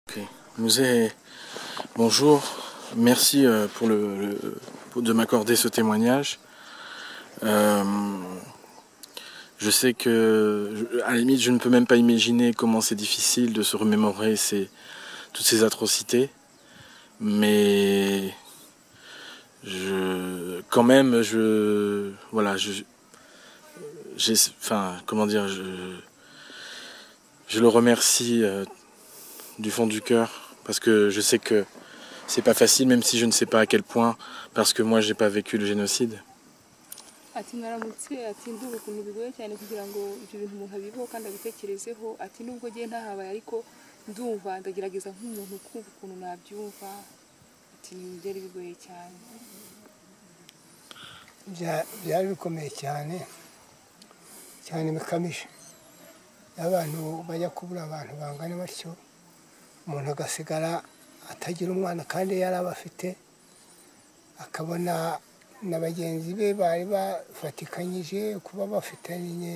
Ok. Musée, bonjour. Merci de m'accorder ce témoignage. Je sais que, à la limite, je ne peux même pas imaginer comment c'est difficile de se remémorer toutes ces atrocités. Mais quand même, voilà, enfin, comment dire, je le remercie du fond du cœur parce que je sais que c'est pas facile, même si je ne sais pas à quel point, parce que moi, j'ai pas vécu le génocide. ati mwaramutse ati ndumva ukuntu bigoye cyane kugira ngo ibyo bintu umuntu abibeho kandi abitekerezeho ati nubwo ngiye ntahabaye ariko ndumva ndagerageza nk'umuntu kumva ukuntu nabyumva ati byari bigoye cyane byari bikomeye cyane cyane bikamisha abantu bajya kubura abantu bangana batyo umuntu agasigara atagira umwana kandi yari abafite akabona na bagenzi be bari bafatikanyije kuba bafitanye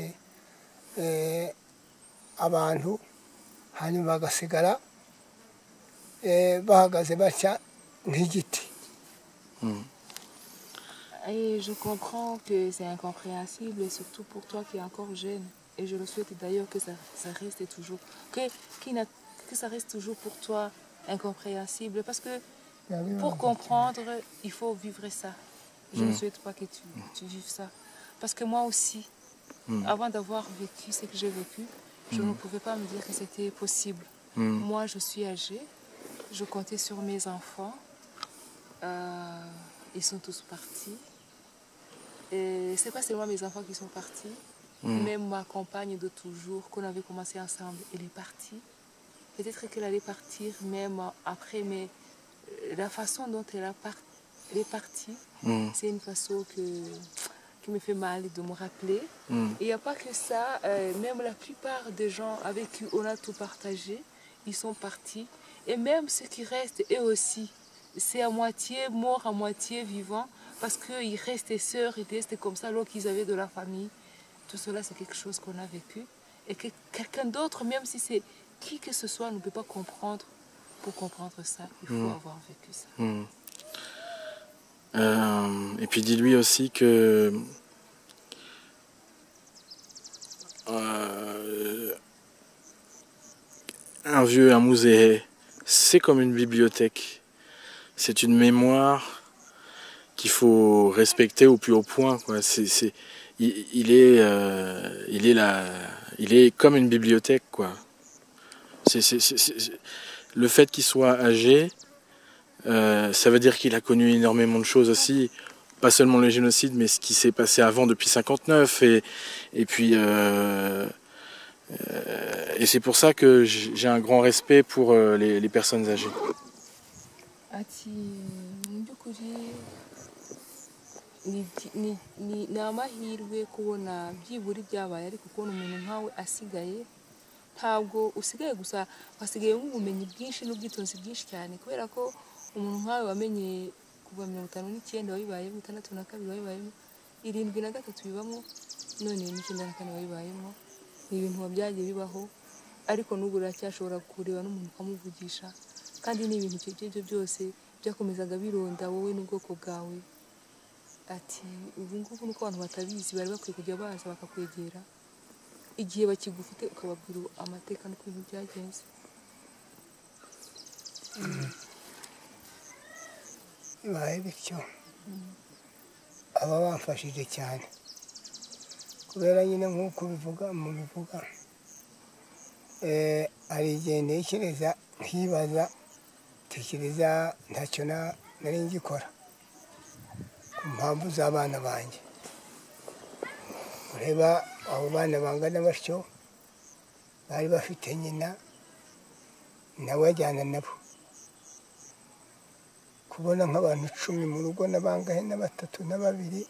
abantu hanyuma bagasigara bahagaze batya nk'igiti. Et je comprends que c'est incompréhensible, surtout pour toi qui es encore jeune. Et je le souhaite d'ailleurs que ça reste toujours, que ça reste toujours pour toi incompréhensible. Parce que pour comprendre, il faut vivre ça. Je ne souhaite pas que tu vives ça. Parce que moi aussi, avant d'avoir vécu ce que j'ai vécu, je ne pouvais pas me dire que c'était possible. Moi, je suis âgée, je comptais sur mes enfants. Ils sont tous partis. Et c'est pas seulement mes enfants qui sont partis, même ma compagne de toujours, qu'on avait commencé ensemble, elle est partie. Peut-être qu'elle allait partir même après, mais la façon dont elle est partie, c'est une façon qui me fait mal de me rappeler. Et il n'y a pas que ça, même la plupart des gens avec qui on a tout partagé, ils sont partis. Et même ceux qui restent, eux aussi, c'est à moitié mort, à moitié vivant, parce qu'ils restaient sœurs, ils restaient comme ça alors qu'ils avaient de la famille. Tout cela, c'est quelque chose qu'on a vécu. Et que quelqu'un d'autre, même si c'est qui que ce soit, ne peut pas comprendre. Pour comprendre ça, il faut avoir vécu ça. Et puis dis-lui aussi que un musée, c'est comme une bibliothèque. C'est une mémoire qu'il faut respecter au plus haut point, quoi. Il est comme une bibliothèque, quoi. Le fait qu'il soit âgé, ça veut dire qu'il a connu énormément de choses aussi, pas seulement le génocide, mais ce qui s'est passé avant depuis 59, et puis et c'est pour ça que j'ai un grand respect pour les personnes âgées. Ni amahirwe kubona byibura ibyabaye ariko kubona umuntu nkawe asigaye ntabwo usigaye gusa wasigaye nk'ubumenyi bwinshi n'ubwitonzi bwinshi cyane kubera ko umuntu nkawe wamenye kuva 59 wabibayemo 62 wabibayemo 73 bibamo none 94 wabibayemo ni ibintu wabyagiye bibaho ariko n'ubu uracyashobora kureba n'umuntu ukamuvugisha kandi ni ibintu ibyo byose byakomezaga bironda wowe n'ubwoko bwawe. Ati ubu ngubu nuko abantu batabizi bari bakwiye kujya baza bakakwegera igihe bakigufite ukababwira amateka n'uko ibintu byagenze. Bibaye bityo aba bamfashije cyane kubera nyine nk'uko mubivuga hari igihe ntekereza nkibaza tekereza ntacyo nari ngikora ku mpamvu z'abana banjye ureba abo bana bangana batyo bari bafite nyina nawe ajyana nabo kubona nk'abantu 10 mu rugo n'abangahe na 3 na 2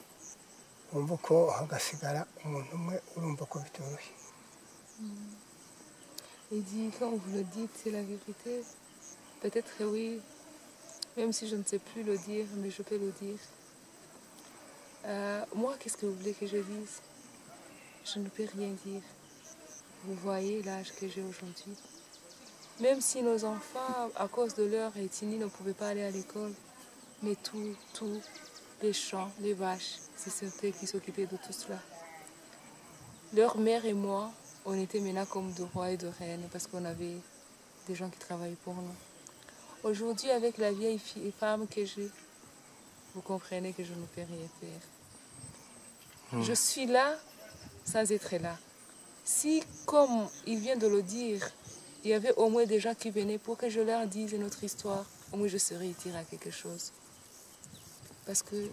wumva ko hagasigara umuntu umwe urumva ko bitoroshye. Il dit quand vous le dites c'est la vérité. Peut-être oui, même si je ne sais plus le dire, mais je peux le dire. Moi, qu'est-ce que vous voulez que je dise? Je ne peux rien dire. Vous voyez l'âge que j'ai aujourd'hui. Même si nos enfants, à cause de leur ethnie, ne pouvaient pas aller à l'école, mais tout, les champs, les vaches, c'est eux qui s'occupaient de tout cela. Leur mère et moi, on était maintenant comme de rois et de reines parce qu'on avait des gens qui travaillaient pour nous. Aujourd'hui, avec la vieille femme que j'ai, vous comprenez que je ne peux rien faire. Je suis là sans être là. Si, comme il vient de le dire, il y avait au moins des gens qui venaient pour que je leur dise notre histoire, au moins je serais utile à quelque chose. Parce que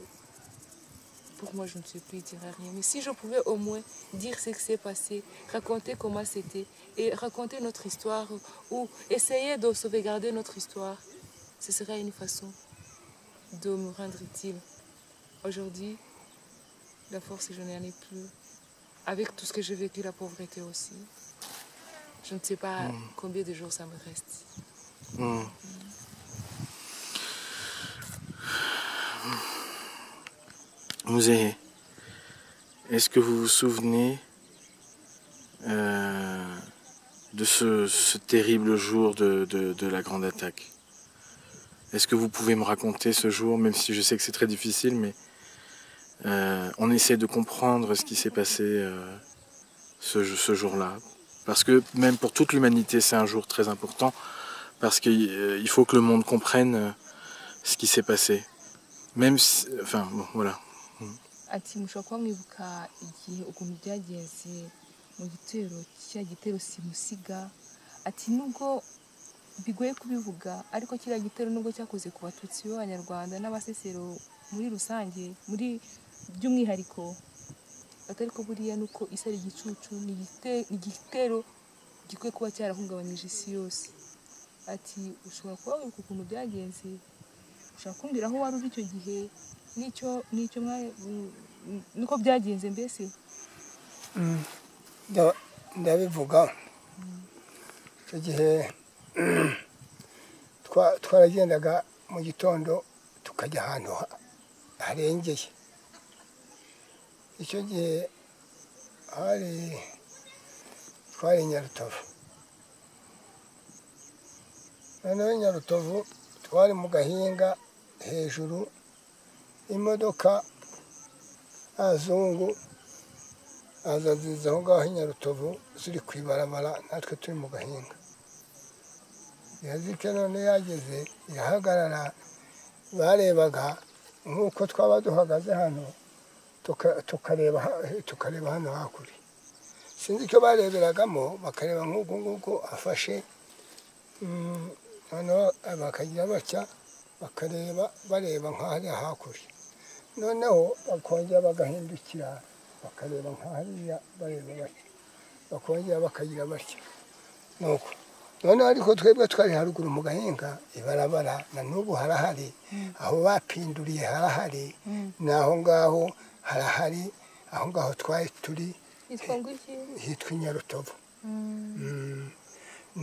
pour moi, je ne suis plus utile à rien. Mais si je pouvais au moins dire ce qui s'est passé, raconter comment c'était, et raconter notre histoire, ou essayer de sauvegarder notre histoire, ce serait une façon de me rendre utile. Aujourd'hui, la force, je n'en ai plus. Avec tout ce que j'ai vécu, la pauvreté aussi. Je ne sais pas combien de jours ça me reste. Mouzé, est-ce que vous vous souvenez de ce terrible jour de la grande attaque? Est-ce que vous pouvez me raconter ce jour, même si je sais que c'est très difficile, mais on essaie de comprendre ce qui s'est passé ce jour-là. Parce que même pour toute l'humanité, c'est un jour très important, parce qu'il faut que le monde comprenne ce qui s'est passé. Même si, enfin, bon, voilà. Ati mushobora kuba mwibuka igihe ukuntu byagenze mu gitero cya gitero simusiga, ati nubwo bigoye kubivuga ariko kiriya gitero nubwo cyakoze ku batutsi b'abanyarwanda n'abasesero muri rusange, muri by'umwihariko atari ko buriya nuko isi ari igicucu, ni igitero gikwiye kuba cyarahungabanyije isi yose. Ati ushobora kuba wibuka ukuntu byagenze, ushobora kumbwira aho wari uri icyo gihe n'icyo nuko byagenze mbese? ndabivuga icyo gihe twaragendaga mu gitondo tukajya ahantu harengeye. icyo gihe twari Nyarutovu. noneho Nyarutovu twari mu gahinga hejuru, imodoka azungu aza nziza aho ngaho i Nyarutovu ziri ku ibarabara, natwe turi mu gahinga. yazike none yageze irahagarara, barebaga nk'uko twaba duhagaze hano tukareba hano hakurya. sinzi icyo bareberagamo, bakareba nk'uko nguko afashe, noneho bakagira batya bareba nk'ahariya hakurya, noneho bakongera bagahindukira bakareba nk'ahariya bareba batya, bakongera bakagira batya. nuko noneho ariko twebwe twari haruguru mu gahinga, ibarabara na n'ubu harahari, aho bapinduriye harahari, n'aho ngaho harahari, aho ngaho twari turi hitwa Nyarutovu.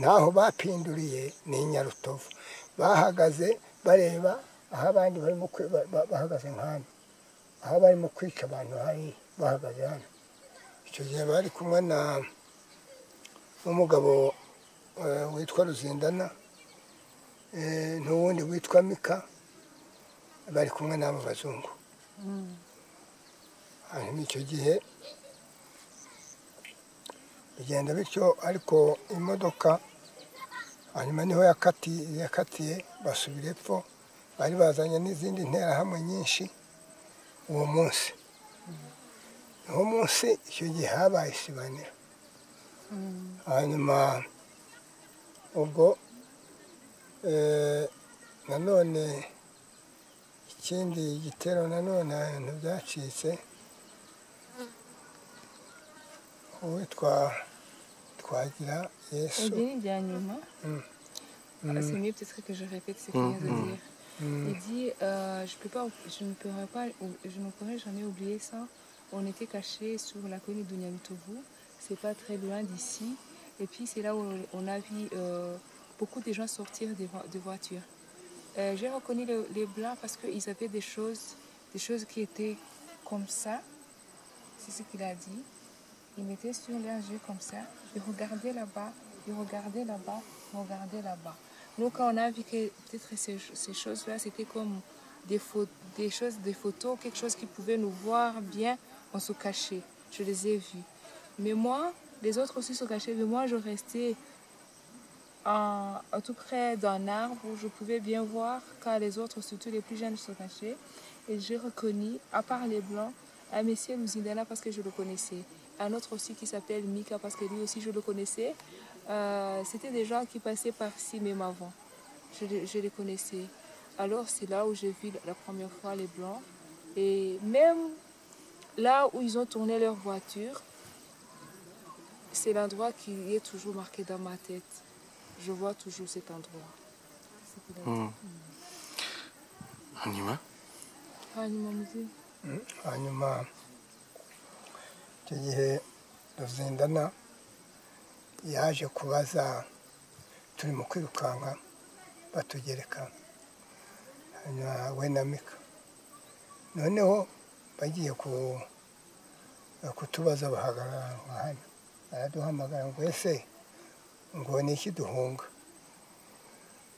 n'aho bapinduriye ni Nyarutovu. bahagaze bareba aho abandi barimo bahagaze nk'hano, aho barimo kwica abantu hari bahagaze hano. icyo gihe bari kumwe n'umugabo witwa Ruzindana, n'uwundi witwa Mika, bari kumwe n'abo bazungu. hanyuma icyo gihe bigenda bityo, ariko imodoka hanyuma niho yakatiye basubira epfo. bari bazanye n'izindi nterahamwe nyinshi uwo munsi. uwo munsi icyo gihe habaye isibaniro. hanyuma ubwo nanone ikindi gitero nanone ibintu byacitse, uwitwa Twagira Yesu. C'est mieux peut-être que je répète ce qu'il vient de dire. Il dit, je ne pourrais jamais oublier ça. On était cachés sur la colline de Nyarutovu, c'est pas très loin d'ici. Et puis c'est là où on a vu beaucoup de gens sortir des voitures. J'ai reconnu les blancs parce qu'ils avaient des choses qui étaient comme ça. C'est ce qu'il a dit. Ils mettaient sur leurs yeux comme ça. Ils regardaient là-bas il regardait là-bas, il regardait là-bas. Nous, quand on a vu que peut-être ces choses-là, c'était comme des choses, des photos, quelque chose qui pouvait nous voir bien, on se cachait. Je les ai vus. Mais moi, les autres aussi se cachaient, mais moi, je restais à tout près d'un arbre où je pouvais bien voir quand les autres, surtout les plus jeunes, se cachaient. Et j'ai reconnu, à part les blancs, un monsieur Luzindana parce que je le connaissais. Un autre aussi qui s'appelle Mika parce que lui aussi je le connaissais. C'était des gens qui passaient par-ci même avant. Je les connaissais. Alors c'est là où j'ai vu la première fois les blancs. Et même là où ils ont tourné leur voiture, c'est l'endroit qui est toujours marqué dans ma tête. Je vois toujours cet endroit. hanyuma Hanyuma muzi. hanyuma icyo gihe Ruzindana yaje kubaza turi mu kwirukanka batugereka hanyuma we na Mika noneho bagiye kutubaza bahagarara hano araduhamagara ngo ese ngo ni iki duhunga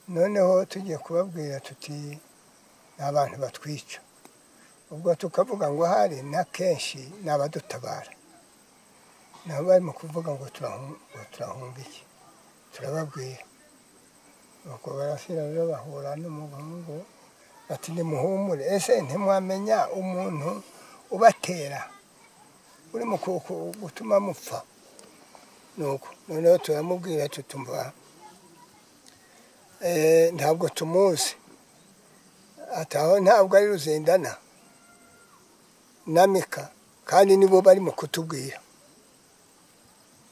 noneho tugiye kubabwira tuti ni abantu batwica ubwo tukavuga ngo hari na kenshi ni abadutabara nabo barimo kuvuga ngo turahunga iki turababwira nuko barasira rero bahura n'umuhungu bati nimuhumure ese ntimwamenya umuntu ubatera urimo gutuma mupfa nuko noneho turamubwira tutumva ntabwo tumuzi ataho ntabwo ari Ruzindana na Mika kandi nibo barimo kutubwira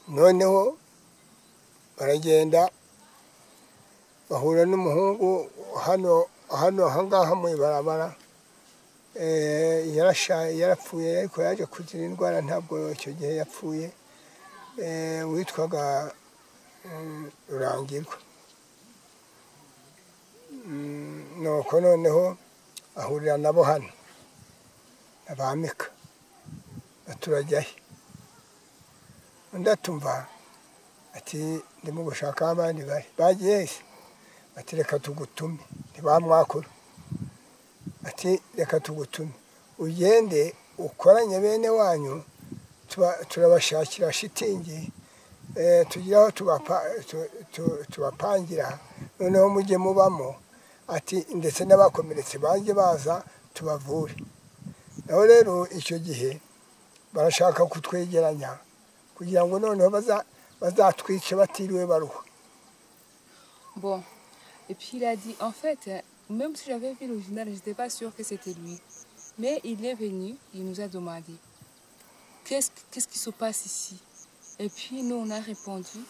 noneho baragenda bahura n'umuhungu hano ahangaha mu ibarabara yarapfuye ariko yaje kugira indwara ntabwo icyo gihe yapfuye witwaga Rurangirwa nuko noneho ahurira nabo hano aba Mika baturajyahe undi atumva ati ndimo gushaka abandi bari bagiye se ati reka tugutume ntibamwakura ati reka tugutume ugende ukoranye bene wanyu turabashakira shitingi tugira aho tubapangira noneho mujye mubamo ati ndetse n'abakomeretse bajye baza tubavure naho rero icyo gihe barashaka kutwegeranya kugira ngo noneho bazatwice batiriwe baruha. Bon, et puis il a dit, en fait, même si j'avais vu l'original, je n'étais pas sûre que c'était lui. Mais il est venu, il nous a demandé, qu'est-ce qui se passe ici? Et puis nous, on a répondu,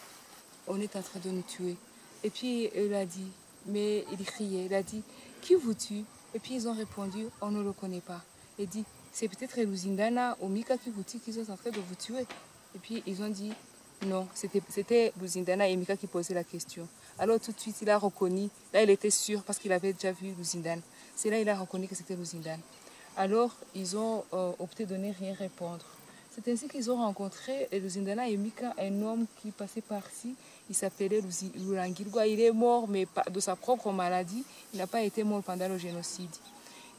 on est en train de nous tuer. Et puis il a dit, mais il criait, il a dit, qui vous tue? Et puis ils ont répondu, on ne le connaît pas. Il dit, c'est peut-être Luzindana ou Mika qui vous tue, qui sont en train de vous tuer. Et puis ils ont dit, non, c'était Luzindana et Mika qui posaient la question. Alors tout de suite, il a reconnu, là il était sûr parce qu'il avait déjà vu Luzindana. C'est là il a reconnu que c'était Luzindana. Alors ils ont opté de ne rien répondre. C'est ainsi qu'ils ont rencontré Luzindana et Mika, un homme qui passait par-ci, il s'appelait Rurangirwa. Il est mort, mais de sa propre maladie, il n'a pas été mort pendant le génocide.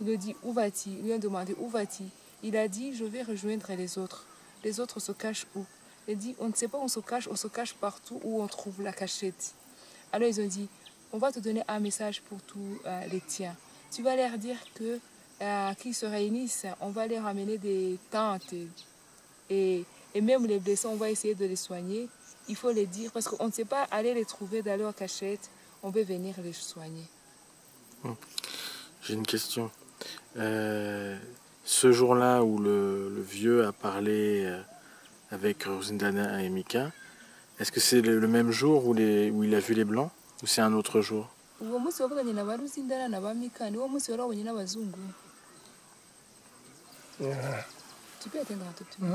Il lui dit, où vas-tu? Ils lui ont demandé, où vas-tu? Il a dit, je vais rejoindre les autres. Les autres se cachent où? Il dit, on ne sait pas où on se cache partout où on trouve la cachette. Alors ils ont dit, on va te donner un message pour tous les tiens. Tu vas leur dire que qu'ils se réunissent, on va leur amener des tentes et même les blessés, on va essayer de les soigner. Il faut les dire parce qu'on ne sait pas aller les trouver dans leur cachette, on veut venir les soigner. J'ai une question. Ce jour-là où le vieux a parlé avec Ruzindana et Mika, est-ce que c'est le même jour où il a vu les Blancs ou c'est un autre jour? Tu peux attendre un tout petit peu.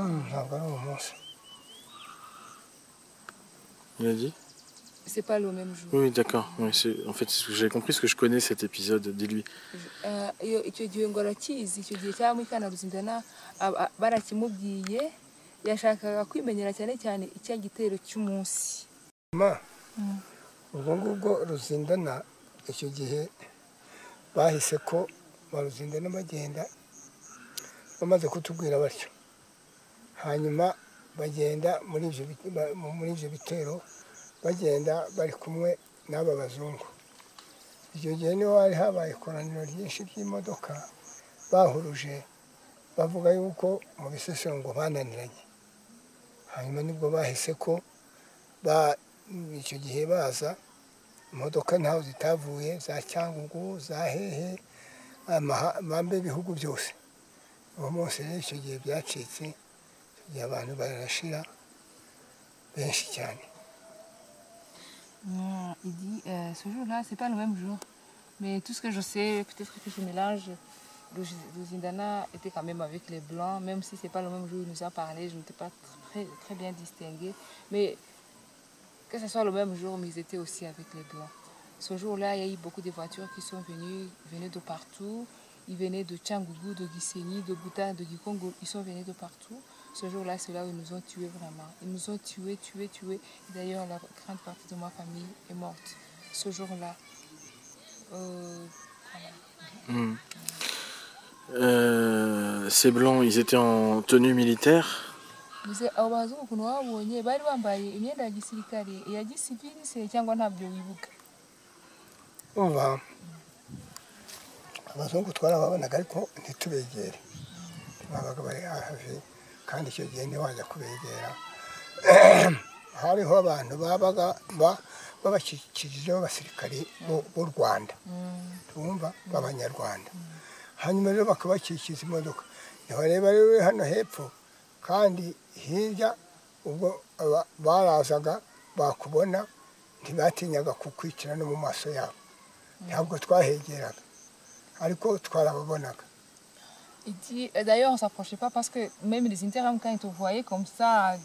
Il a dit? C'est pas le même jour. Oui, d'accord. Oui, en fait, j'ai compris ce que je connais cet épisode. Dis-lui. Icyo gihe ngo arakizi icyo gihe cyangwa ikana Ruzindana barakimubwiye yashakaga kwimenyera cyane cyane icya gitero cy'umunsi ubwo ngubwo Ruzindana icyo gihe bahise ko baruzindana bagenda bamaze kutubwira batyo, hanyuma bagenda muri ibyo bitero bagenda bari kumwe n'aba bazungu. Icyo gihe niho hari habaye ikoraniro ryinshi ry'imodoka bahuruje bavuga yuko mu Bisesero ngo bananiranye, hanyuma nibwo bahise ko icyo gihe baza imodoka ntaho zitavuye, za Cyangugu, za hehe, amambe ibihugu byose. Uwo munsi rero icyo gihe byacitse, icyo gihe abantu barashira benshi cyane. Il dit, ce jour-là, c'est pas le même jour. Mais tout ce que je sais, peut-être que je mélange, Ruzindana était quand même avec les Blancs, même si c'est pas le même jour où il nous a parlé, je n'étais pas très bien distinguée. Mais que ce soit le même jour, mais ils étaient aussi avec les Blancs. Ce jour-là, il y a eu beaucoup de voitures qui sont venaient de partout. Ils venaient de Cyangugu, de Gisenyi, de Buta, de Gikongo. Ils sont venus de partout. Ce jour-là, c'est là où ils nous ont tués vraiment. Ils nous ont tués. D'ailleurs, la grande partie de ma famille est morte. Ce jour-là. Ces blancs, ils étaient en tenue militaire. Abazungu twarababonaga ariko ntitubegere, babaga bari hafi kandi icyo gihe ntiwajya kubegera. Hariho abantu babaga babakikije b'abasirikari b'u Rwanda, tumva b'Abanyarwanda, hanyuma rero bakabakikiza imodoka. Ntibareba rero hano hepfo kandi hirya, ubwo barazaga bakubona ntibatinyaga kukwicira no mu maso yabo, ntabwo twahegeraga ariko twarababonaga. D'ailleurs, on ne s'approchait pas parce que même les internes, quand ils te voyaient comme ça,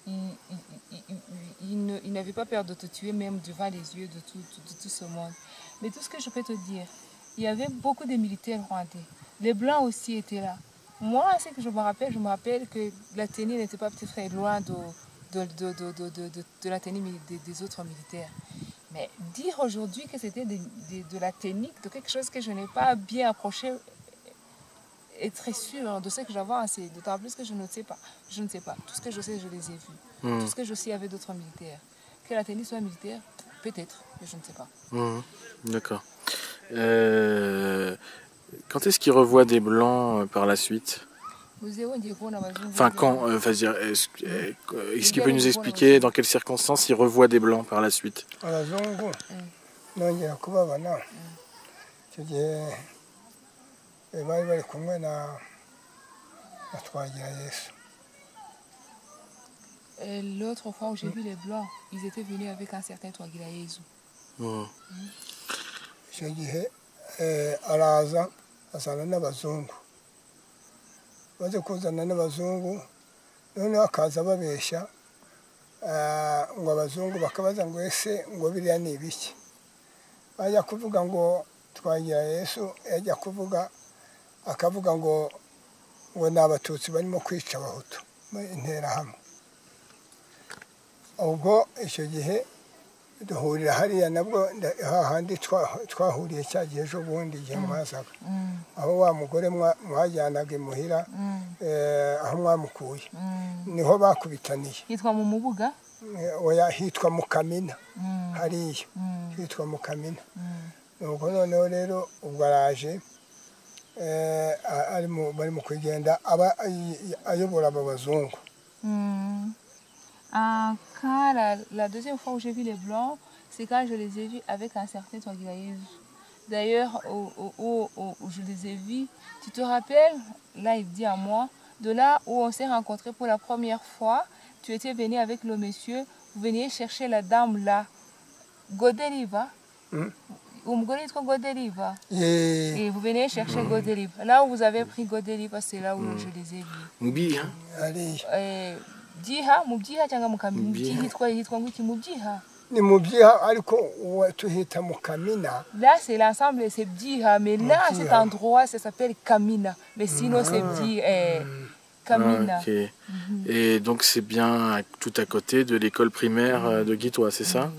ils n'avaient pas peur de te tuer, même devant les yeux de tout ce monde. Mais tout ce que je peux te dire, il y avait beaucoup de militaires rwandais. Les Blancs aussi étaient là. Moi, ce que je me rappelle que la tenue n'était pas peut-être très loin de la tenue des autres militaires. Mais dire aujourd'hui que c'était de la technique, de quelque chose que je n'ai pas bien approché, est très sûr de ce que j'avance, d'autant plus que je ne sais pas. Je ne sais pas. Tout ce que je sais, je les ai vus. Tout ce que je sais, il y avait d'autres militaires. Que la tenue soit militaire, peut-être, mais je ne sais pas. D'accord. Quand est-ce qu'ils revoient des blancs par la suite? Enfin, quand, est-ce qu'il peut nous expliquer dans quelles circonstances il revoit des blancs par la suite? L'autre fois où j'ai vu les blancs, ils étaient venus avec un certain Twagirayezu. Baje kuzana n'abazungu, noneho akaza babeshya ngo abazungu bakabaza ngo ese ngo biriya ni ibiki. Bajya kuvuga ngo Twagirayesu, yajya kuvuga akavuga ngo ni abatutsi barimo kwica abahutu interahamwe. Ubwo icyo gihe duhurira hariya nabwo hahandi twahuriye cya gihe ejo bundi igihe mwazaga, aho wa mugore mwajyanaga imuhira, aho mwamukuye niho bakubitaniye. Hitwa mu Mubuga? Oya, hitwa mu Kamina, hariya hitwa mu Kamina. Nuko noneho rero ubwo araje, bari mu kugenda ayobora aba bazungu. Quand la deuxième fois où j'ai vu les blancs, c'est quand je les ai vus avec un certain Twagirayezu. D'ailleurs, où je les ai vus, tu te rappelles, là il dit à moi, de là où on s'est rencontrés pour la première fois, tu étais venu avec le monsieur, vous veniez chercher la dame là, Godeliva. Godeliva. Et vous venez chercher Godeliva. Là où vous avez pris Godeliva, c'est là où je les ai vus. Mbi, hein? Allez. Mubyiha cyangwa Mukamina? Hitwa ngwiki Mubyiha? Ni Mubyiha ariko tuhita mu Kamina. Là c'est l'ensemble, c'est Byiha, mais là cet endroit ça s'appelle Kamina, mais sinon c'est Byiha. Kamina. Ok. Et donc c'est bien tout à côté de l'école primaire de Guitois, c'est ça?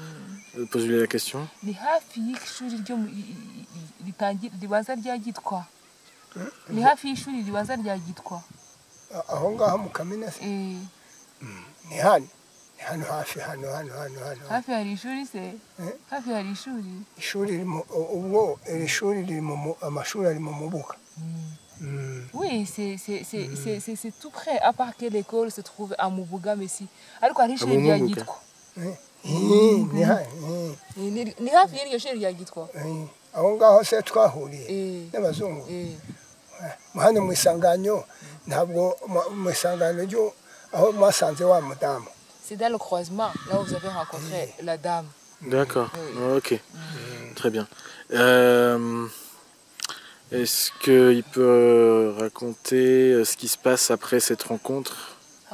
Pose-lui la question. Ni hafi y'ishuri ribanza rya Gitwa. Ni hafi y'ishuri ribanza rya Gitwa. aho ngaho mu Kamina se ni hano hafi hano. Hafi hari ishuri se? Hafi hari ishuri? Ishuri ubwo iri shuri riri amashuri ari mu Mubuga. Oui, c'est tout près, à part que l'école se trouve à Mubuga, mais si. Alors, quand ishuri rya Gitwa. Ni hafi y'iryo shuri rya Gitwa. Aho ngaho se twahuriye n'abazungu. Hano mu Isanganyo ntabwo mu Isanganyo ryo aho mwasanze wa mudamu. C'est dans le croisement, là où vous avez rencontré la dame. D'accord, ok, très bien. Est-ce qu'il peut raconter ce qui se passe après cette rencontre?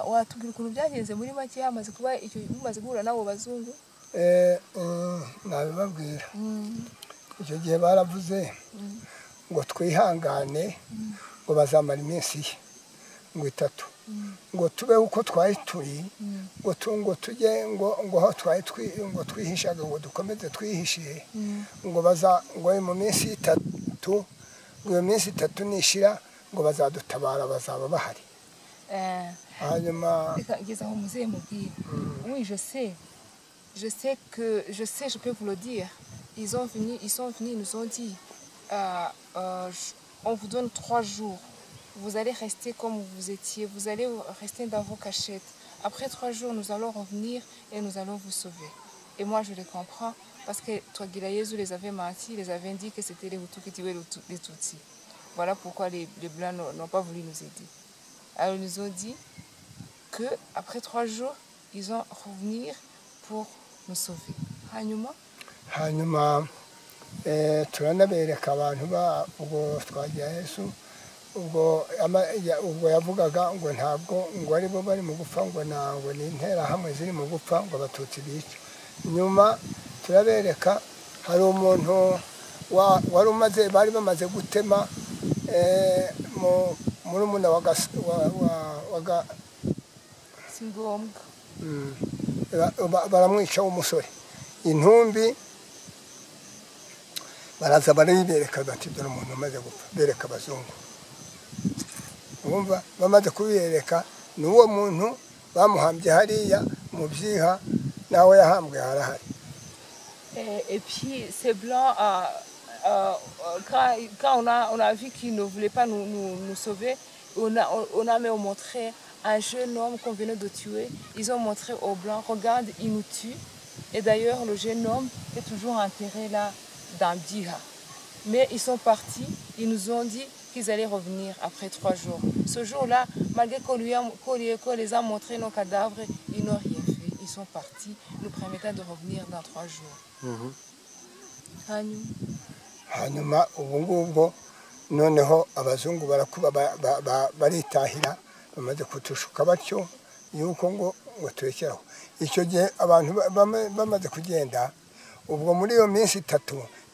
Watubwira ukuntu byagenze muri make hamaze kuba icyo mumaze guhura n'abo bazungu? Nabibabwira. Icyo gihe baravuze ngo twihangane ngo bazamara iminsi ngo 3 ngo tube uko twari turi ngo tujye ngo aho twari ngo twihishaga ngo dukomeze twihishiye ngo ngo mu minsi 3 ngo iyo minsi 3 nishira ngo bazadutabara bazaba bahari. Hanyuma oui, je sais, je peux vous le dire. Ils sont venus, ils nous ont dit on vous donne 3 jours. Vous allez rester comme vous étiez, vous allez rester dans vos cachettes. Après 3 jours, nous allons revenir et nous allons vous sauver. Et moi, je les comprends parce que Touadéra Yezu les avait menti, les avait dit que c'était les Hutus qui tuaient les Tutsis. Voilà pourquoi les Blancs n'ont pas voulu nous aider. Alors, ils nous ont dit qu'après 3 jours, ils vont revenir pour nous sauver. Hanyuma turanabereka abantu ba ubwo Touadéra Yezu ubwo yavugaga ngo ntabwo ngo ari bo bari mu gupfa ngo ntabwo ni intera hamwe ziri mu gupfa ngo abatutsi bice. Nyuma turabereka hari umuntu wari bari bamaze gutema murumuna waga Singombwa baramwica w'umusore intumbi baraza baribereka bati dore umuntu umaze gupfa bereka abazungu. Umva bamaze kubereka n'uwo muntu bamuhambye hariya mu byiha nawe yahambwe harahari. Et puis ces blancs quand on a vu qu'ils ne voulaient pas nous sauver, on a même montré un jeune homme qu'on venait de tuer. Ils ont montré aux blancs, regarde, ils nous tuent. Et d'ailleurs, le jeune homme est toujours enterré là dans Biha. Mais ils sont partis, ils nous ont dit qu'ils allaient revenir après 3 jours. Ce jour-là, malgré qu'on les a montré nos cadavres, ils n'ont rien fait. Ils sont partis, nous promettant de revenir dans 3 jours. Hanyuma ubu ngubwo noneho abazungu barakuba baritahira bamaze kutushuka batyo yuko ngo turekeraho. Icyo gihe abantu bamaze kugenda ubwo muri iyo minsi 3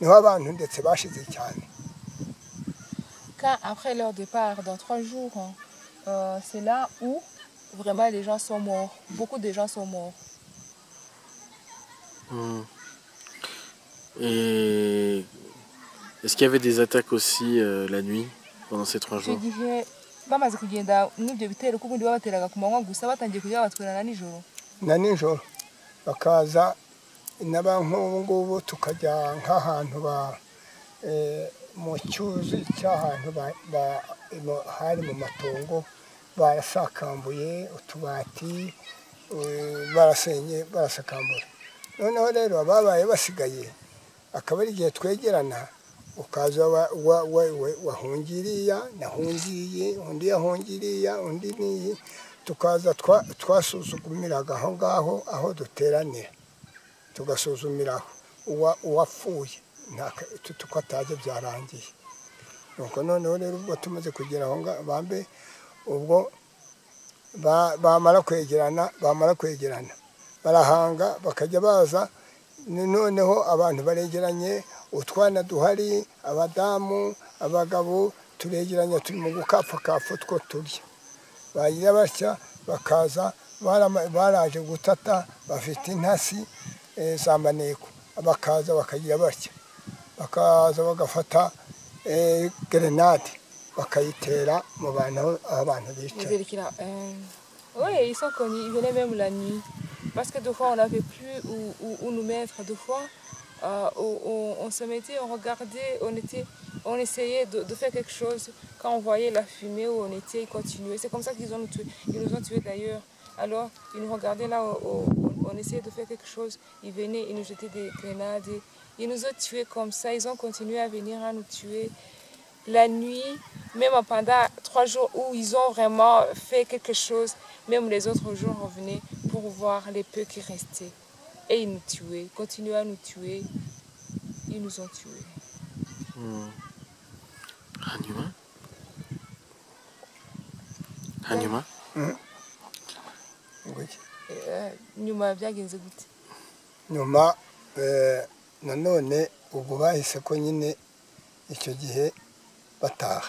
niho abantu ndetse bashize cyane. Quand après leur départ dans 3 jours, c'est là où vraiment les gens sont morts. Beaucoup de gens sont morts. Et est-ce qu'il y avait des attaques aussi la nuit pendant ces 3 jours? Bamaze kugenda n'ibyo bitero kuko ndi babateraga ku manywa gusa batangiye kujya batwerana nijoro. Na nijoro bakaza n'abantu ngubu tukajya nk'ahantu mu cyuzi cy'ahantu hari mu matongo barasakambuye utubati barasenye barasakambura. Noneho rero ababaye basigaye akaba ari igihe twegerana ukaza wahungiriya nahungiye undi yahungiriya undi niyi tukaza twasuzumiraga aho ngaho aho duteranira tugasuzumiraho uwapfuye tukataje byarangiye. Nuko noneho rero ubwo tumaze kugera aho bambe ubwo bamara kwegerana barahanga bakajya baza noneho abantu baregeranye utwana duhari abadamu abagabo turegeranye turi mu gukapfakapfa two turya bagira batya bakaza baraje gutata bafite intasi za maneko bakaza bakagira batya bakaza bagafata grenade bakayitera mu bantu aho abantu bicaye. Oui, ils sont connus, ils venaient même la nuit. Parce que des fois, on n'avait plus où nous mettre. Des fois, on se mettait, on regardait, on essayait de faire quelque chose. Quand on voyait la fumée où on était, ils continuaient. C'est comme ça qu'ils nous tués. Ils nous ont tués d'ailleurs. Alors, ils nous regardaient là où on essayait de faire quelque chose. Ils venaient, ils nous jetaient des grenades. Ils nous ont tués comme ça. Ils ont continué à venir à nous tuer. La nuit, même pendant 3 jours où ils ont vraiment fait quelque chose, même les autres jours revenaient pour voir les peu qui restaient. Et ils nous tuaient, continuaient à nous tuer. Ils nous ont tués. Hanyuma? Hanyuma? Nyuma byagenze gute? Nyuma nanone ubwo bahise ko nyine icyo gihe bataha.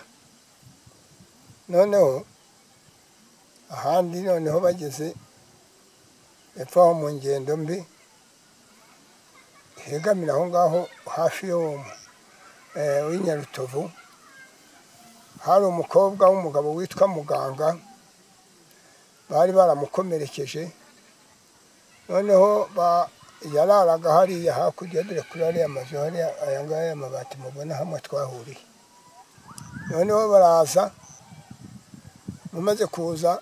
Noneho ahandi noneho bageze epfo aho mu ngendo mbi hegamira aho ngaho hafi yo w'Inyarutovu hari umukobwa w'umugabo witwa Muganga bari baramukomerekeje. Noneho yararaga hariya hakurya dore kuri ariya mazu hariya aya ngaya amabati mubona hamwe twahuriye. Noneho baraza bamaze kuza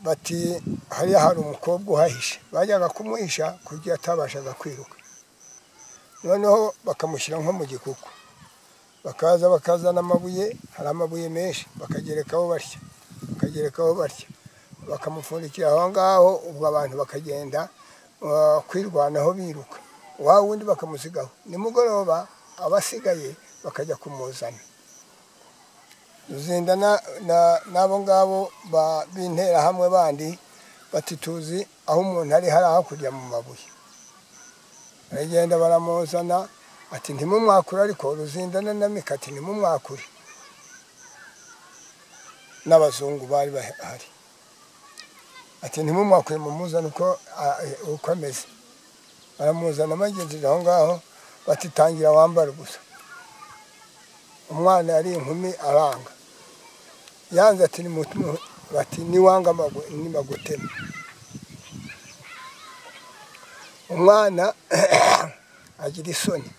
bati hariya hari umukobwa uhahishe, bajyaga kumuhisha kugira atabashaga kwiruka. Noneho bakamushyira nko mu gikuku, bakazana amabuye, hari amabuye menshi, bakagerekaho batya bakamupfundikira aho ngaho. Ubwo abantu bakagenda kwirwanaho biruka, wa wundi bakamusigaho. Nimugoroba abasigaye bakajya kumuzana. Ruzindana n'abo ngabo b'intera hamwe bandi bati tuzi aho umuntu ari hari hakurya mu mabuye. Baragenda baramuzana ati ntimumwakure, ariko Ruzindana na Mikati ntimumwakure. N'abazungu bari bahari ati ntimumwakure mumuzana uko ameze. Baramuzana bageze aho ngaho bati tangira wambara gusa. Umwana yari inkumi aranga, yanze ati bati niwanga nimagutema. Umwana agira isoni,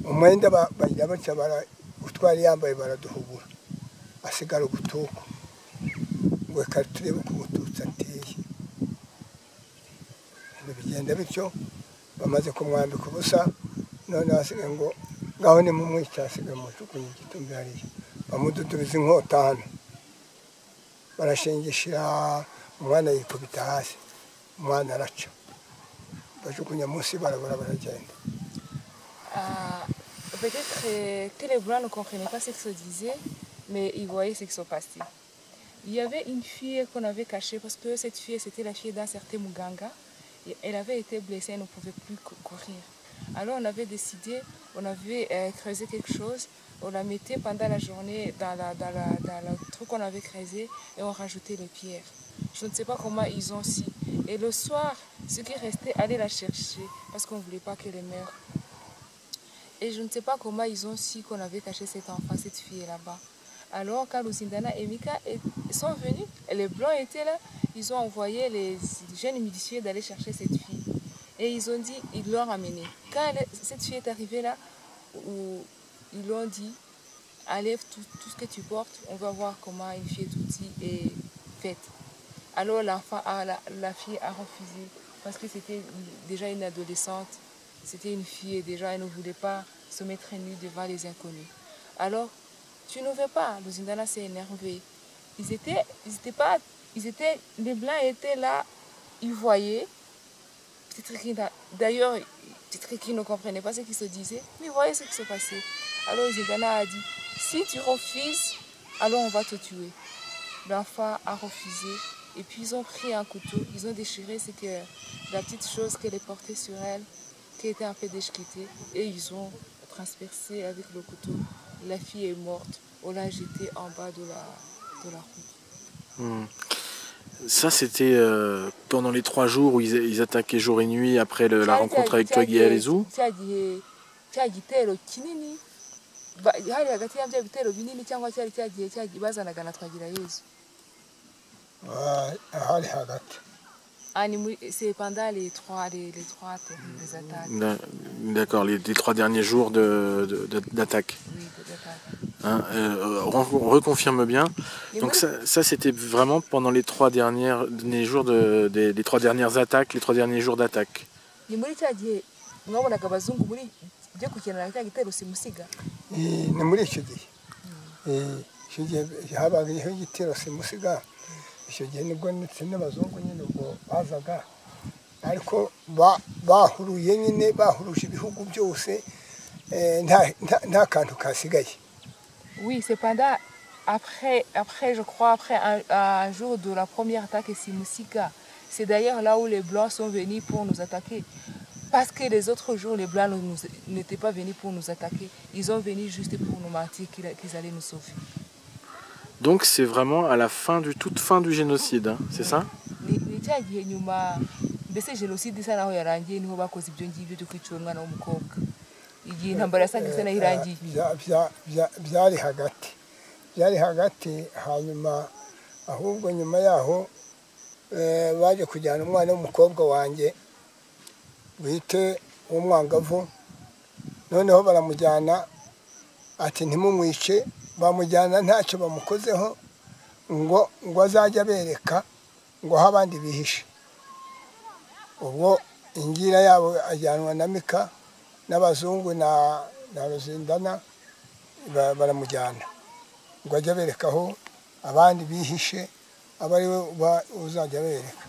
umwenda bajya batya utwari yambaye baraduhubura, asigara ubutuku ngo reka turebe uko Umututsi ateye. Bigenda bityo bamaze kumwambika ubusa. None hasigaye ngo ngaho nimumwica, hasigaye mujugunye igitumbi hariya, bamududubiza inkota hano, barashingishira umwana yikubita hasi, umwana araca, bajugunya munsi barabara baragenda. Peut-être que les Blancs ne comprenaient pas ce qui se disait, mais ils voyaient ce qui se passait. Il y avait une fille qu'on avait cachée, parce que cette fille, c'était la fille d'un certain Muganga. Et elle avait été blessée, elle ne pouvait plus courir. Alors on avait décidé, on avait creusé quelque chose, on la mettait pendant la journée dans le truc qu'on avait creusé et on rajoutait les pierres. Je ne sais pas comment ils ont su. Et le soir, ceux qui restaient allaient la chercher parce qu'on ne voulait pas qu'elle meure. Et je ne sais pas comment ils ont su qu'on avait caché cet enfant, cette fille là-bas. Alors quand Ruzindana et Mika sont venus, et les Blancs étaient là, ils ont envoyé les jeunes miliciens d'aller chercher cette fille. Et ils ont dit, ils l'ont ramenée. Quand cette fille est arrivée là, ils l'ont dit, enlève tout ce que tu portes, on va voir comment une fille toute est faite. Alors la fille a refusé, parce que c'était déjà une adolescente, c'était une fille et déjà elle ne voulait pas se mettre nue devant les inconnus. Alors, tu ne veux pas, Ruzindana s'est énervé. Les Blancs étaient là, ils voyaient. D'ailleurs, peut-être qu'ils ne comprenaient pas ce qui se disait, mais ils voyaient ce qui se passait. Alors Ruzindana a dit, si tu refuses, alors on va te tuer. L'enfant a refusé. Et puis ils ont pris un couteau, ils ont déchiré la petite chose qu'elle portait sur elle, qui était un peu déchiquetée, et ils ont transpercé avec le couteau. La fille est morte, on l'a jetée en bas de la route. Ça, c'était pendant les 3 jours où ils attaquaient jour et nuit après la rencontre avec toi, Guy Alizou. cya gitero kinini hari hagati ya bya bitero binini cyangwa cyari cyagiye bazanaga na Twagirayezu. Hari hagati. C'est pendant les trois attaques. D'accord, les 3 derniers jours d'attaque. Oui, d'attaque. Hein, on reconfirme bien. Donc ça c'était vraiment pendant les 3 derniers jours des 3 dernières attaques, les 3 derniers jours d'attaque. Ni muri cya gihe mwabonaga abazungu muri byo kukenera cya gitero simusiga. Ni muri icyo gihe. Icyo gihe habayeho igitero simusiga. Icyo gihe nibwo ndetse n'abazungu nyine ubwo bazaga ariko bahuruye nyine bahuruje ibihugu byose nta kantu kasigaye. Oui, c'est pendant après je crois après un jour de la première attaque Simusiga. C'est d'ailleurs là où les blancs sont venus pour nous attaquer. Parce que les autres jours, les blancs n'étaient pas venus pour nous attaquer. Ils ont venu juste pour nous mentir qu'ils allaient nous sauver. Donc c'est vraiment à la toute fin du génocide, hein, c'est ça? Ni cya gihe nyuma mbese génocide isa naho yarangiye niho bakoze ibyo ngibyo byo kwicira umwana w'umukobwa. Igihe intambara yasaga isa naho irangiye. Byari hagati hanyuma ahubwo nyuma yaho baje kujyana umwana w'umukobwa wanjye bite umwangavu noneho baramujyana ati ntimumwice bamujyana ntacyo bamukozeho ngo azajya bereka ngo aho abandi bihishe. Ubwo ingira yabo ajyanwa na Mika n'abazungu na Ruzindana baramujyana ngo ajya bereka aho abandi bihishe aba ari we uzajya bereka.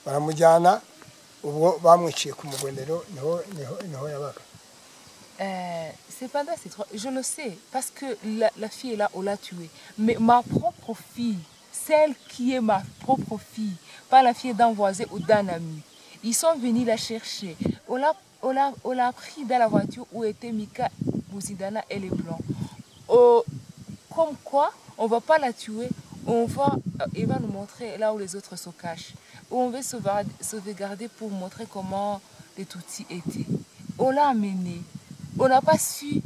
Baramujyana ubwo bamwiciye ku mugonero niho yabaga. C'est pendant ces 3... Je le sais, parce que la fille est là, on l'a tuée. Mais ma propre fille, celle qui est ma propre fille, pas la fille d'un voisin ou d'un ami, ils sont venus la chercher. On l'a pris dans la voiture où était Mika, Bouzidana et les Blancs. Comme quoi, on ne va pas la tuer, elle va nous montrer là où les autres se cachent. On veut sauvegarder pour montrer comment les Tutsis étaient. On l'a amenée. On n'a pas su,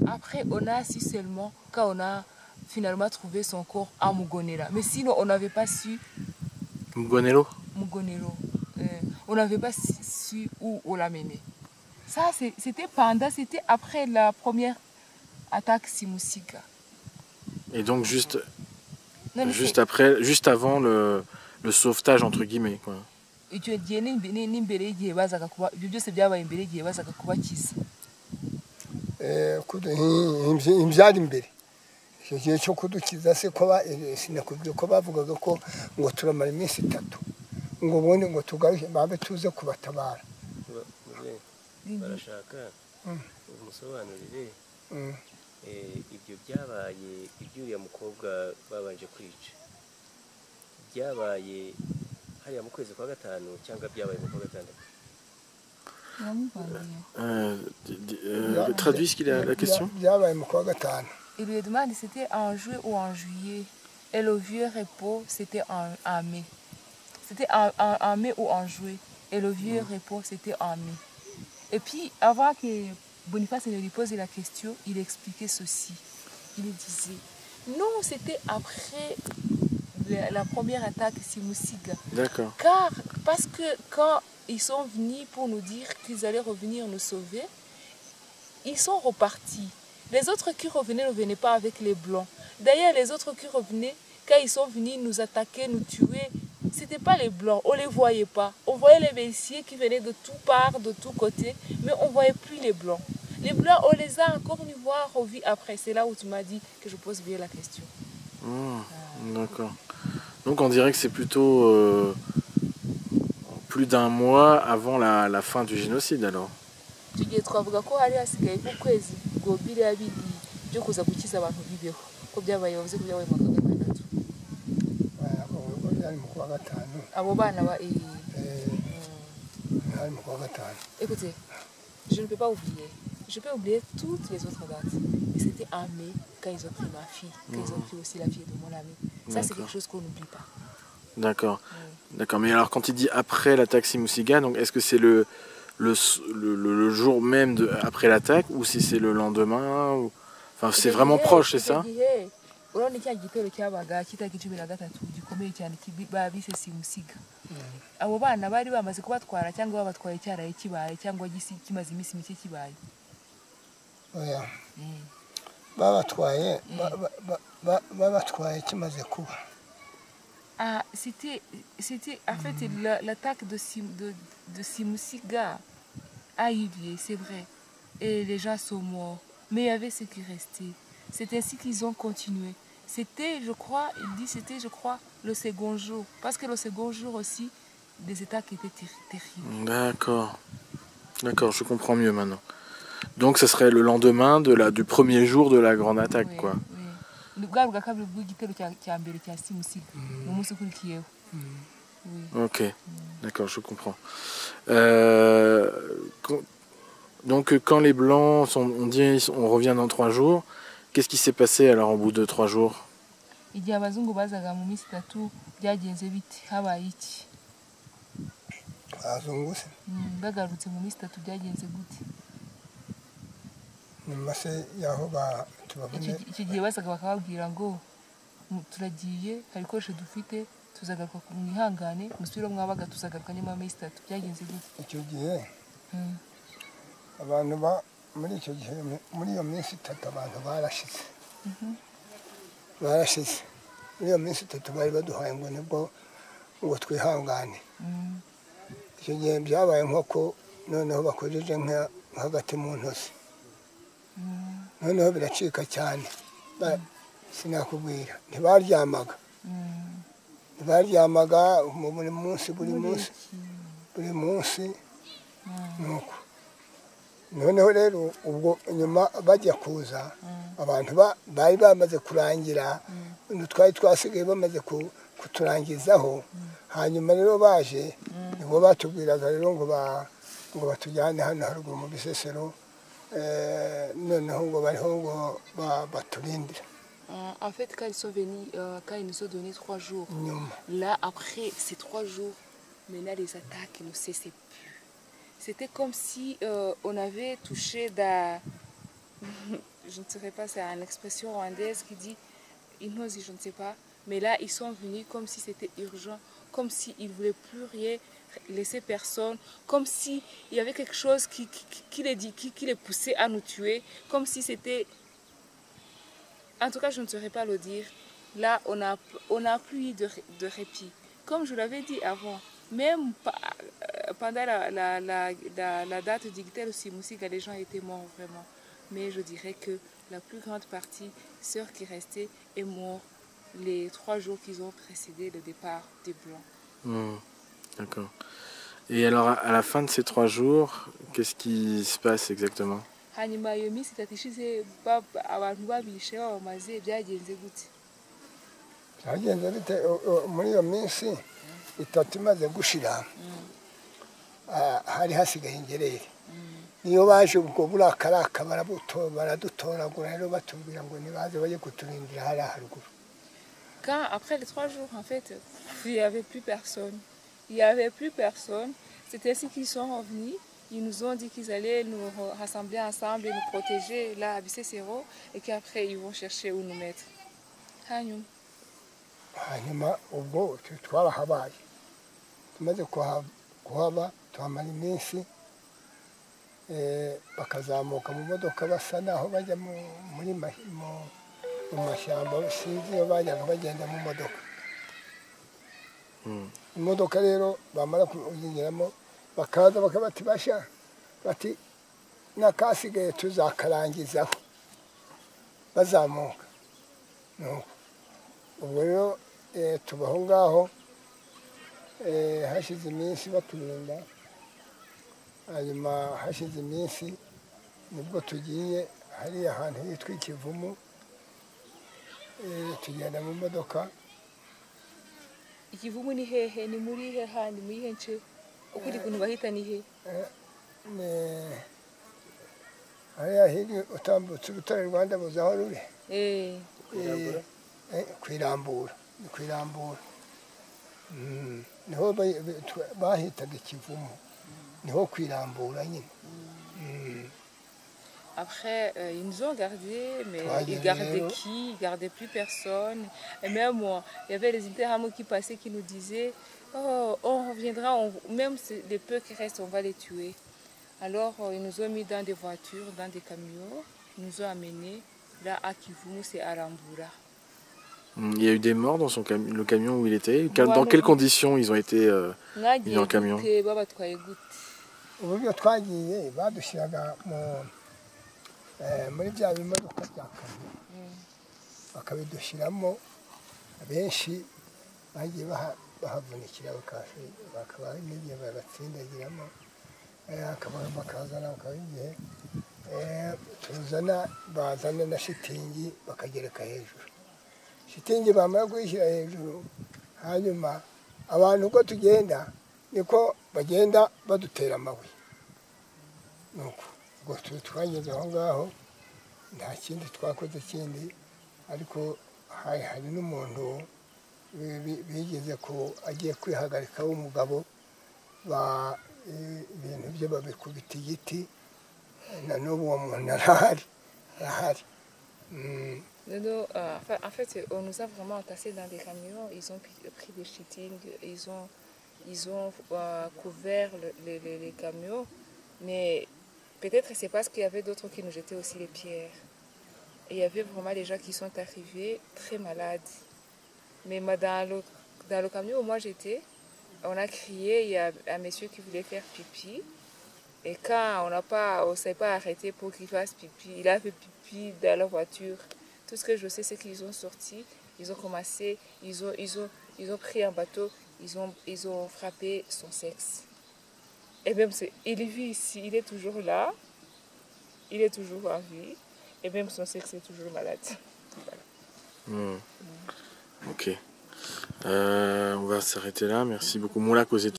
après on a su seulement quand on a finalement trouvé son corps à Mugonera. Mais sinon on n'avait pas su. Mugonero. On n'avait pas su où on l'a mené. Ça c'était après la première attaque Simusiga. Et donc juste avant le sauvetage entre guillemets quoi. Imbyari imbere icyo gihe cyo kudukiza se ko sinakubwiye ko bavugaga ko ngo turamara iminsi 3 ngo ubundi ngo tugaruke babe tuze kubatabara. Barashaka umusobanurire ibyo byabaye ibyuriya mukobwa babanje kwica byabaye hariya mu kwezi kwa 5 cyangwa byabaye mu kwa 6? Traduis ce qu'il a la question. Il lui demande si c'était en juillet ou en juillet. Et le vieux repos, c'était en mai. C'était en mai ou en juillet. Et le vieux repos, c'était en mai. Et puis, avant que Boniface ne lui pose la question, il expliquait ceci. Il disait, non, c'était après la première attaque Simusiga. D'accord. Parce que quand ils sont venus pour nous dire qu'ils allaient revenir nous sauver, ils sont repartis. Les autres qui revenaient ne venaient pas avec les blancs. D'ailleurs, les autres qui revenaient, quand ils sont venus nous attaquer, nous tuer, ce n'était pas les blancs, on ne les voyait pas. On voyait les messieurs qui venaient de toutes parts, de tous côtés, mais on ne voyait plus les blancs. Les blancs, on les a encore revus après. C'est là où tu m'as dit que je pose bien la question. D'accord. Donc on dirait que c'est plutôt plus d'un mois avant la fin du génocide alors. Tugiye twavuga ko hari hasigaye ukwezi ngo biriya bindi byo kuza gukiza abantu bibeho ko byabaye bavuze ko byabaye mu kwa 6. Abo bana ba Écoutez, je ne peux pas oublier. Je peux oublier toutes les autres dates. Mais c'était en mai quand ils ont pris ma fille, quand ils ont pris aussi la fille de mon ami. Ça, c'est quelque chose qu'on n'oublie pas. D'accord. Oui. D'accord. Mais alors, quand il dit après l'attaque Simusiga, donc est-ce que c'est le jour même après l'attaque ou si c'est le lendemain ou... Enfin, c'est vraiment proche, c'est ça? urabona cya gitero cyabaga kitaki 13 gikomeye cyane bise Simusiga. Abo bana bari bamaze kubatwara cyangwa babatwaye cyaraye kibaye cyangwa kimaze iminsi mike kibaye. oya babatwaye babatwaye kimaze kuba. Ah, c'était en fait l'attaque de Simusiga a eu lieu, c'est vrai. Et les gens sont morts. Mais il y avait ce qui restait. C'est ainsi qu'ils ont continué. C'était, je crois, le second jour. Parce que le second jour aussi, des attaques étaient terribles. D'accord. D'accord, je comprends mieux maintenant. Donc, ce serait le lendemain du premier jour de la grande attaque, Oui, quoi. oui. Bwa bwa kabiri bw'igitero cya mbere cya Simusiga mu munsi ukurikiyeho. Oui. Ok, d'accord, je comprends. Donc, quand les Blancs on dit on revient dans 3 jours, qu'est-ce qui s'est passé alors au bout de 3 jours? Igihe abazungu bazaga mu minsi 3 byagenze biti habaye iki? Abazungu se Bagarutse mu minsi 3 byagenze gute? nyuma se yaho tubabone. Icyo gihe bazaga bakababwira ngo turagiye hari ibikoresho dufite tuzagaruka mwihangane musubire mwabaga tuzagaruka nyuma y'amezi 3 byagenze gute? Icyo gihe abantu muri icyo gihe muri iyo minsi 3 abantu barashize. Barashize muri iyo minsi 3 bari baduhaye ngo nibwo ngo twihangane. Icyo gihe byabaye nk'uko noneho bakojeje hagati mu ntozi. Noneho biracika cyane. Sinakubwira ntibaryamaga. Ntibaryamaga buri munsi nuko. Noneho rero ubwo nyuma bajya kuza abantu bari bamaze kurangira twari twasigaye bamaze kuturangizaho. Hanyuma rero baje nibo batubwiraga rero ngo batujyane hano haruguru mu Bisesero noneho ngo bariho ngo baturindira. En fait, quand ils sont venus, quand ils nous ont donné 3 jours, là, après ces 3 jours, maintenant les attaques ne cessaient plus. C'était comme si on avait touché je ne sais pas, c'est une expression rwandaise qui dit inhosi, je ne sais pas, mais là, ils sont venus comme si c'était urgent, comme s'ils ne voulaient plus rien laisser personne, comme s'il y avait quelque chose qui les poussait à nous tuer, comme si c'était... En tout cas, je ne saurais pas le dire. Là, on a plus eu de répit. Comme je l'avais dit avant, même pendant la date du Gitero Simusiga, les gens étaient morts vraiment. Mais je dirais que la plus grande partie, ceux qui restaient, est mort les 3 jours qui ont précédé le départ des Blancs. D'accord. Et alors, à la fin de ces 3 jours, qu'est-ce qui se passe exactement? Hanyuma iyo minsi 3 ishize abantu babishe bamaze byagenze gute? Byagenze bite muri iyo minsi 3 imaze gushira hari hasigaye ingerere. Niyo baje ubwo burakaraka baradutoragura rero batubwira ngo nibaze baje kuturindira hari haruguru. Quand après les 3 jours en fait, il n'y avait plus personne. Il n'y avait plus personne. C'est ainsi qu'ils sont revenus. Ils nous ont dit qu'ils allaient nous rassembler ensemble et nous protéger là à Bisesero et qu'après ils vont chercher où nous mettre. Hanyuma ubwo twarahabaye. Tumaze kuhaba tuhamara iminsi bakazamuka mu modoka basa naho bajya mu mashyamba sinzi iyo bajyaga bagenda mu modoka. Imodoka rero bamara kuzingeramo bakaza bakabati basha bati nakasigaye tuzakarangizaho bazamuka. Ubwo rero tubaho ngaho hashize iminsi baturinda. Hanyuma hashize iminsi nibwo tugiye hariya ahantu hitwa Ikivumu tugenda mu modoka. Ikivumu ni hehe? Ni muri he handi muri he nce? Ukuri kuntu bahita ni he? hariya hiri utambutse urutare Rwanda buzaho ruri kwirambura. ni ku irambura niho bahitaga ikivumu niho ku irambura nyine. Après, ils nous ont gardés, mais ils gardaient qui? Ils gardaient plus personne. Et même moi, il y avait les interhameaux qui passaient qui nous disaient oh, on reviendra, même les peu qui restent, on va les tuer. Alors, ils nous ont mis dans des voitures, dans des camions. Ils nous ont amenés là à Kivumu, c'est à Rambura. Il y a eu des morts dans le camion où il était. Dans quelles conditions ils ont été mis dans le camion? Uburyo twagiye badushyiraga muri bya bimodoka bya kamyo bakabidushyiramo, benshi bagiye bahavunikira bakaba n'igihe babatsindagiramo, bakazana bakaba igihe bazana na shitingi bakagereka hejuru. Shitingi bamara kuyishyira hejuru, hanyuma abantu uko tugenda niko bagenda badutera amabuye. Nuko ubwo twageze aho ngaho nta kindi twakoze kindi, ariko hari n'umuntu bigeze ko agiye kwihagarika w'umugabo, ibintu bye babikubita igiti, na n'ubu uwo muntu arahari. En fait, on nous a vraiment entassés dans des camions, ils ont pris des shittings, ils ont couvert les camions, mais peut-être c'est parce qu'il y avait d'autres qui nous jetaient aussi les pierres. Et il y avait vraiment des gens qui sont arrivés très malades. Mais dans le camion où moi j'étais, on a crié, il y a un monsieur qui voulait faire pipi. Et quand on ne s'est pas arrêté pour qu'il fasse pipi, il a fait pipi dans la voiture. Tout ce que je sais, c'est qu'ils ont sorti, ils ont commencé, ils ont pris un bateau, ils ont frappé son sexe. Et même, il vit ici, il est toujours là, il est toujours en vie, et même son sexe est toujours malade. Voilà. Ok. On va s'arrêter là. Merci beaucoup. Moula causé.